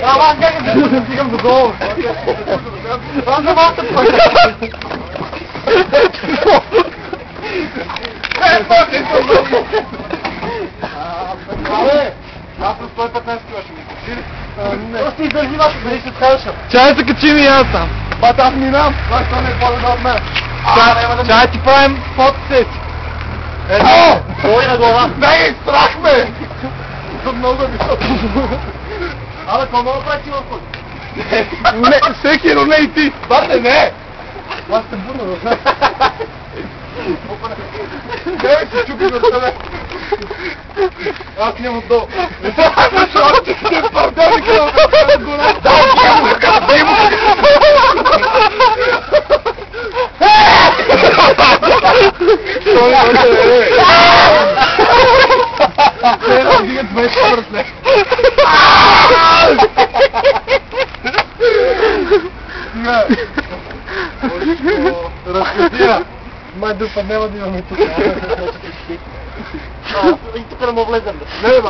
Ама как да стигам до долу? Аз не мога да пътя. Аз с 115 кила ще ми качи. Просто издържи вашето, дали ще скажеш. Чай се качим и аз там. Бат, аз минам. Защо не е по-добре от мен? Чай ти правим фотосети. Ето! Ой на глава. Не, страх ме! Съм много високо. Абе, какво мога прави в път? Не, всеки, но не и ти. Бате, не! Аз сте бурно, да. Гледай се чупи за тебе. Аз нямам долу. Аз ти се пърдели къде да гора. Да, му! Той е, Сега дигат 20 бързле. Разкотия! Май дупа, няма да имаме тук. И тук не му влезем. Не, бе,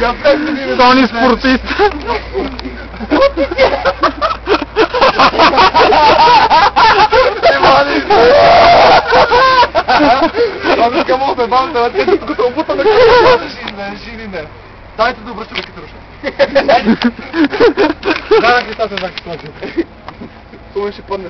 я влезем да видим. Тони спортист. Аз искам да ме бавам, да те докато обута на къде жили не. Дайте да обръща да катруша. Да, на Христа се знак, че това ще. Хубаво ще падне.